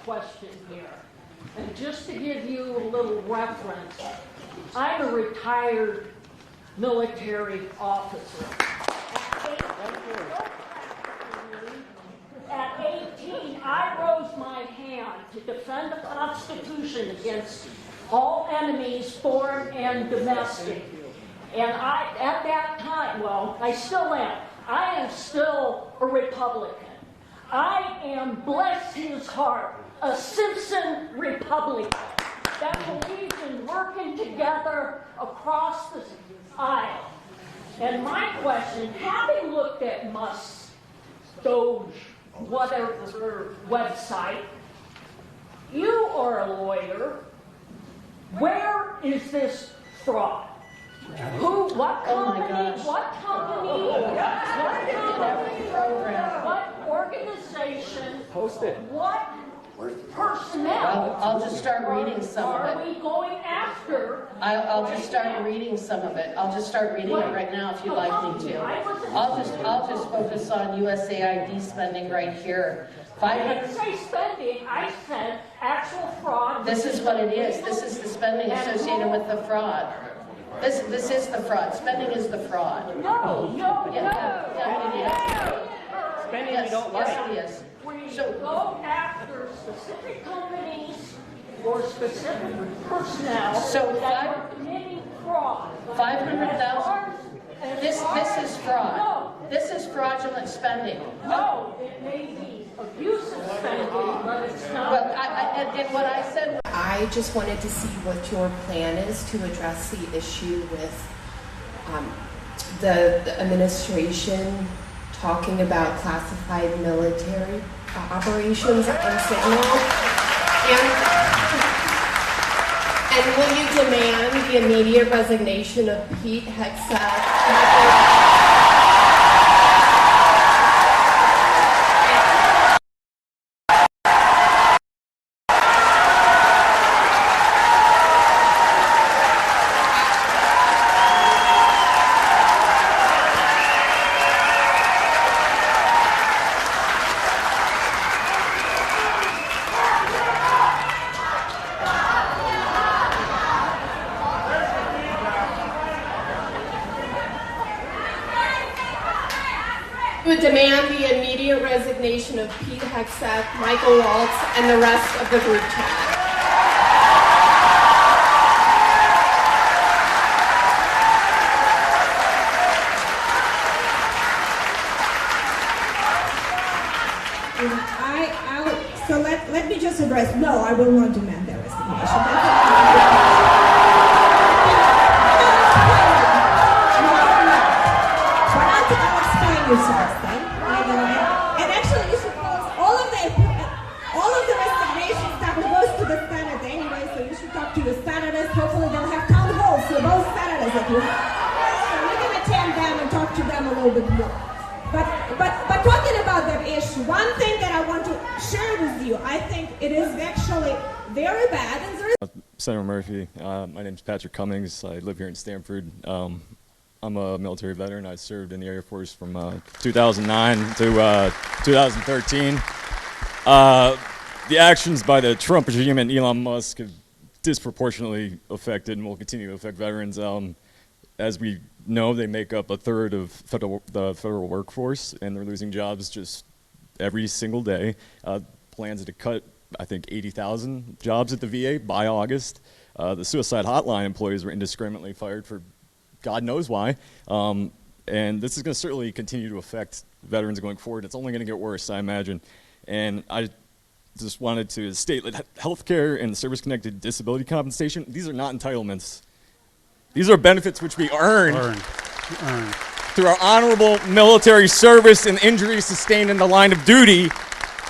question here. And just to give you a little reference, I'm a retired military officer. At 18, I rose my hand to defend the Constitution against all enemies, foreign and domestic. And at that time, well, I still am. I am still a Republican. I am, bless his heart, a Simpson Republican that believes in working together across the aisle. And my question, having looked at Musk's Doge, whatever website, you are a lawyer. Where is this fraud? Who, what company, what organization, what personnel I'll just start reading some of it. are we going after? I'll just start reading some of it. I'll just start reading it right now if you'd like me to. I'll just focus on USAID spending right here. I didn't say spending, I said actual fraud. This is what it is. This is the spending associated with the fraud. This is the fraud. Spending is the fraud. No. Yeah, it is. Spending you don't like. Yes, it is. We go after specific companies or specific personnel that are committing fraud. 500,000. This is fraud. No. This is fraudulent spending. No, it may be abusive spending, but it's not. Well, and what I said. I just wanted to see what your plan is to address the issue with the administration talking about classified military operations and signal. And will you demand the immediate resignation of Pete Hegseth? Would demand the immediate resignation of Pete Hegseth, Michael Waltz, and the rest of the group chat. So let me just address, no, I will not demand their resignation. I'll explain yourselves then. And actually, you should post all of the resignation stuff goes to the Senate anyway, so you should talk to your senators. Hopefully they'll have town halls, so those senators that you have. So you can attend them and talk to them a little bit more. But talking about that issue, one thing that I want to share with you, I think it is actually very bad. And there is Senator Murphy, my name is Patrick Cummings. I live here in Stamford. I'm a military veteran. I served in the Air Force from 2009 to 2013. The actions by the Trump regime and Elon Musk have disproportionately affected and will continue to affect veterans. As we know, they make up a third of the federal workforce, and they're losing jobs just every single day. Plans to cut, I think, 80,000 jobs at the VA by August. The suicide hotline employees were indiscriminately fired for God knows why. And this is going to certainly continue to affect veterans going forward. It's only going to get worse, I imagine. And I just wanted to state that healthcare and service-connected disability compensation, these are not entitlements. These are benefits which we earn through our honorable military service and injuries sustained in the line of duty.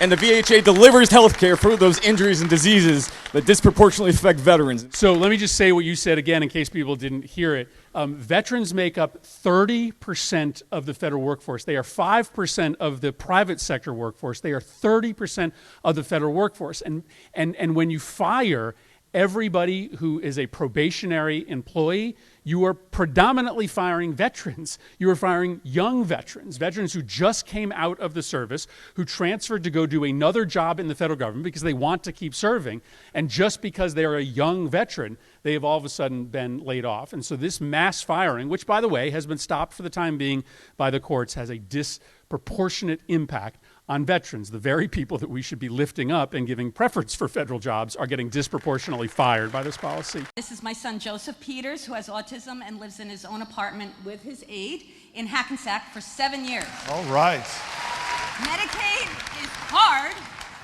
And the VHA delivers health care for those injuries and diseases that disproportionately affect veterans. So let me just say what you said again in case people didn't hear it. Veterans make up 30% of the federal workforce. They are 5% of the private sector workforce. They are 30% of the federal workforce. And when you fire everybody who is a probationary employee, you are predominantly firing veterans. You are firing young veterans who just came out of the service, who transferred to go do another job in the federal government because they want to keep serving. And just because they are a young veteran, they have all of a sudden been laid off. And so this mass firing, which, by the way, has been stopped for the time being by the courts, has a disproportionate impact on veterans. The very people that we should be lifting up and giving preference for federal jobs are getting disproportionately fired by this policy. This is my son Joseph Peters, who has autism and lives in his own apartment with his aide in Hackensack for 7 years. All right. Medicaid is hard.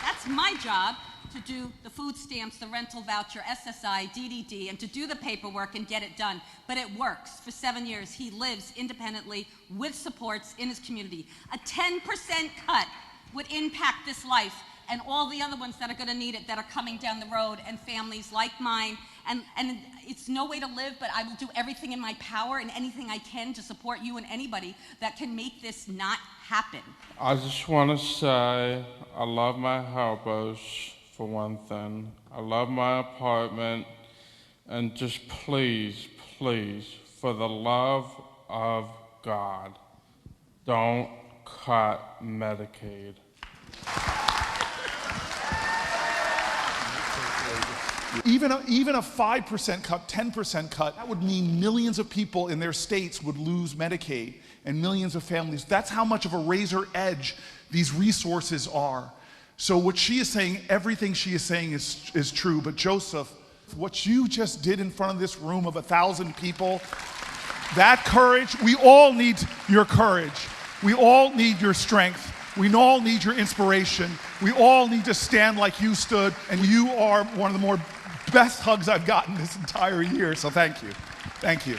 That's my job, to do the food stamps, the rental voucher, SSI, DDD, and to do the paperwork and get it done. But it works. For 7 years, he lives independently with supports in his community. A 10% cut would impact this life and all the other ones that are going to need it that are coming down the road, and families like mine. And it's no way to live, but I will do everything in my power and anything I can to support you and anybody that can make this not happen. I just want to say I love my helpers, for one thing. I love my apartment. And just please, please, for the love of God, don't cut Medicaid. Even a 5% cut, 10% cut, that would mean millions of people in their states would lose Medicaid, and millions of families. That's how much of a razor edge these resources are. So what she is saying, everything she is saying is true. But Joseph, what you just did in front of this room of 1,000 people, that courage, we all need your courage. We all need your strength. We all need your inspiration. We all need to stand like you stood, and you are one of the best hugs I've gotten this entire year, so thank you. Thank you.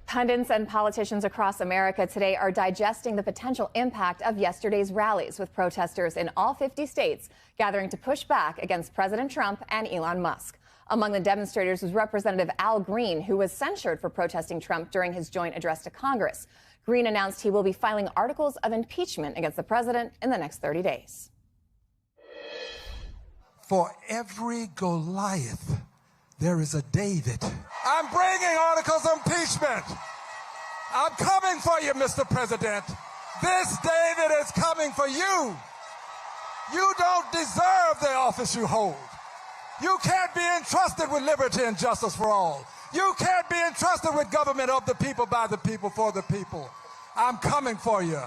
Pundits and politicians across America today are digesting the potential impact of yesterday's rallies, with protesters in all 50 states gathering to push back against President Trump and Elon Musk. Among the demonstrators was Representative Al Green, who was censured for protesting Trump during his joint address to Congress. Green announced he will be filing articles of impeachment against the president in the next 30 days. For every Goliath, there is a David. I'm bringing articles of impeachment. I'm coming for you, Mr. President. This David is coming for you. You don't deserve the office you hold. You can't be entrusted with liberty and justice for all. You can't be entrusted with government of the people, by the people, for the people. I'm coming for you.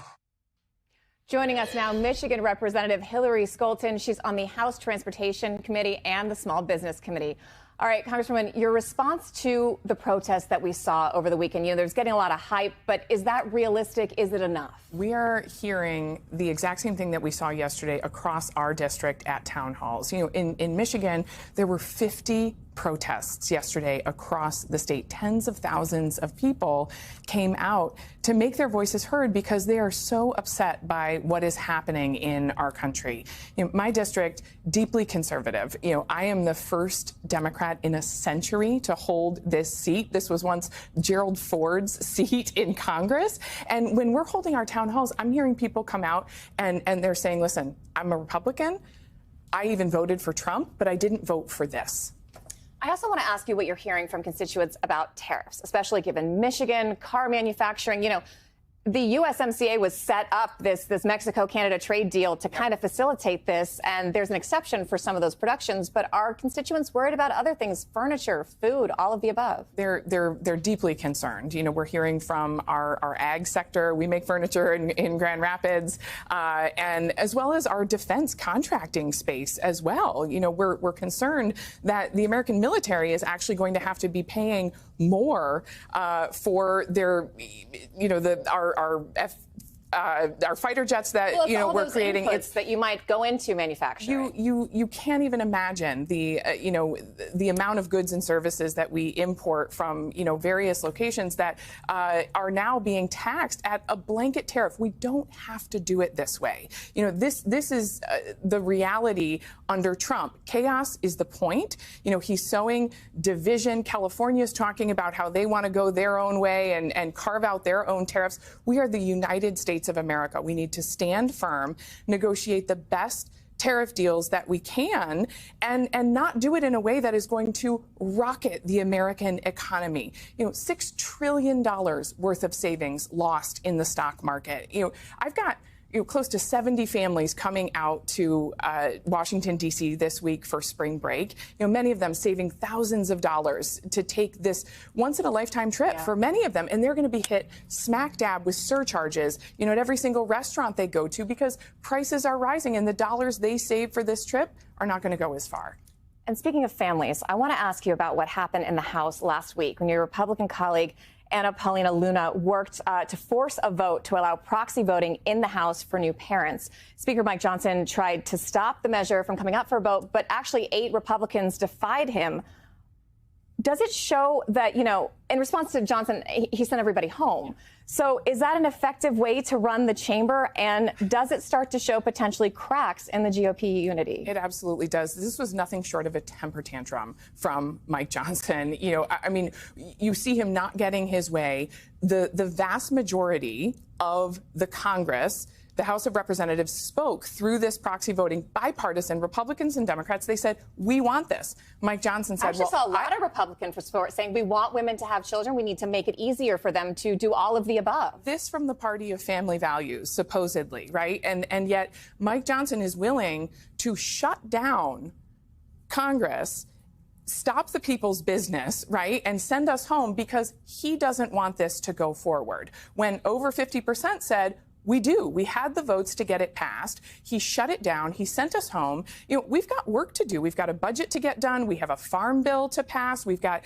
Joining us now, Michigan Representative Hillary Scholten. She's on the House Transportation Committee and the Small Business Committee. All right, Congresswoman, your response to the protests that we saw over the weekend, there's getting a lot of hype, but is that realistic? Is it enough? We are hearing the exact same thing that we saw yesterday across our district at town halls. In Michigan, there were 50 protests yesterday across the state. Tens of thousands of people came out to make their voices heard because they are so upset by what is happening in our country. My district, deeply conservative. I am the first Democrat in a century to hold this seat. This was once Gerald Ford's seat in Congress. And when we're holding our town halls, I'm hearing people come out and they're saying, listen, I'm a Republican. I even voted for Trump, but I didn't vote for this. I also want to ask you what you're hearing from constituents about tariffs, especially given Michigan, car manufacturing. The USMCA was set up, this Mexico-Canada trade deal, to kind of facilitate this, and there's an exception for some of those productions, but are constituents worried about other things, furniture, food, all of the above? They're deeply concerned. We're hearing from our ag sector. We make furniture in Grand Rapids, and as well as our defense contracting space as well. We're concerned that the American military is actually going to have to be paying more for their, our fighter jets that we're creating. It's that you might go into manufacturing. You can't even imagine the amount of goods and services that we import from various locations that are now being taxed at a blanket tariff. We don't have to do it this way. This is the reality under Trump. Chaos is the point. He's sowing division. California is talking about how they want to go their own way and carve out their own tariffs. We are the United States of America. We need to stand firm, negotiate the best tariff deals that we can and not do it in a way that is going to rocket the American economy. $6 trillion worth of savings lost in the stock market. I've got close to 70 families coming out to Washington, D.C. this week for spring break. Many of them saving thousands of dollars to take this once-in-a-lifetime trip for many of them. And they're going to be hit smack dab with surcharges, at every single restaurant they go to because prices are rising and the dollars they save for this trip are not going to go as far. And speaking of families, I want to ask you about what happened in the House last week when your Republican colleague Anna Paulina Luna worked to force a vote to allow proxy voting in the House for new parents. Speaker Mike Johnson tried to stop the measure from coming up for a vote, but actually 8 Republicans defied him. Does it show that, in response to Johnson, he sent everybody home? So is that an effective way to run the chamber? And does it start to show potentially cracks in the GOP unity? It absolutely does. This was nothing short of a temper tantrum from Mike Johnson. You see him not getting his way. The vast majority of the Congress, the House of Representatives, spoke through this proxy voting, bipartisan, Republicans and Democrats. They said, we want this. Mike Johnson said, I actually saw a lot of Republican support saying we want women to have children. We need to make it easier for them to do all of the above. This from the party of family values, supposedly, right? And yet Mike Johnson is willing to shut down Congress, stop the people's business, right, and send us home because he doesn't want this to go forward. When over 50% said, we do. We had the votes to get it passed. He shut it down. He sent us home. We've got work to do. We've got a budget to get done. We have a farm bill to pass. We've got,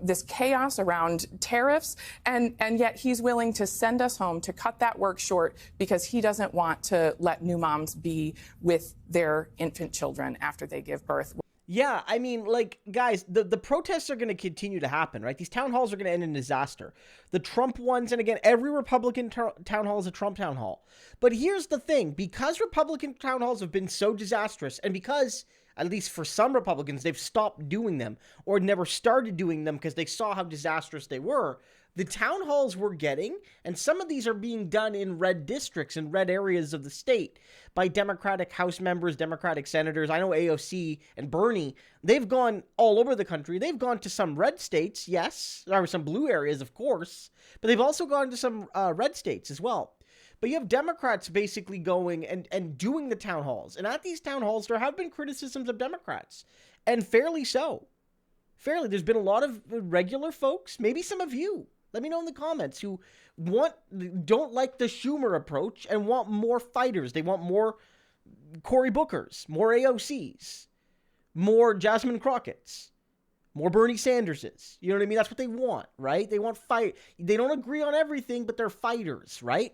this chaos around tariffs. And yet he's willing to send us home to cut that work short because he doesn't want to let new moms be with their infant children after they give birth. Yeah, I mean, guys, the protests are going to continue to happen, right? These town halls are going to end in disaster. The Trump ones, and again, every Republican town hall is a Trump town hall. But here's the thing. Because Republican town halls have been so disastrous, and because, at least for some Republicans, they've stopped doing them or never started doing them because they saw how disastrous they were, the town halls we're getting, and some of these are being done in red districts and red areas of the state by Democratic House members, Democratic senators. I know AOC and Bernie, they've gone all over the country. They've gone to some red states, yes, or some blue areas, of course, but they've also gone to some red states as well. But you have Democrats basically going and doing the town halls. And at these town halls, there have been criticisms of Democrats, and fairly so. Fairly. There's been a lot of regular folks, maybe some of you, let me know in the comments, who don't like the Schumer approach and want more fighters. They want more Cory Bookers, more AOCs, more Jasmine Crockett's, more Bernie Sanderses. You know what I mean? That's what they want, right? They want fight. They don't agree on everything, but they're fighters, right?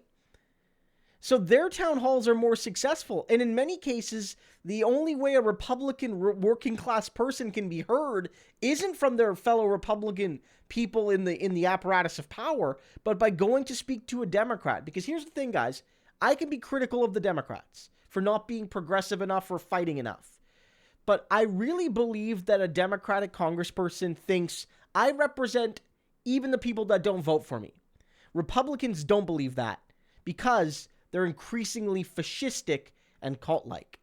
So their town halls are more successful. And in many cases, the only way a Republican working class person can be heard isn't from their fellow Republican people in the apparatus of power, but by going to speak to a Democrat. Because here's the thing, guys. I can be critical of the Democrats for not being progressive enough or fighting enough. But I really believe that a Democratic congressperson thinks I represent even the people that don't vote for me. Republicans don't believe that because they're increasingly fascistic and cult-like.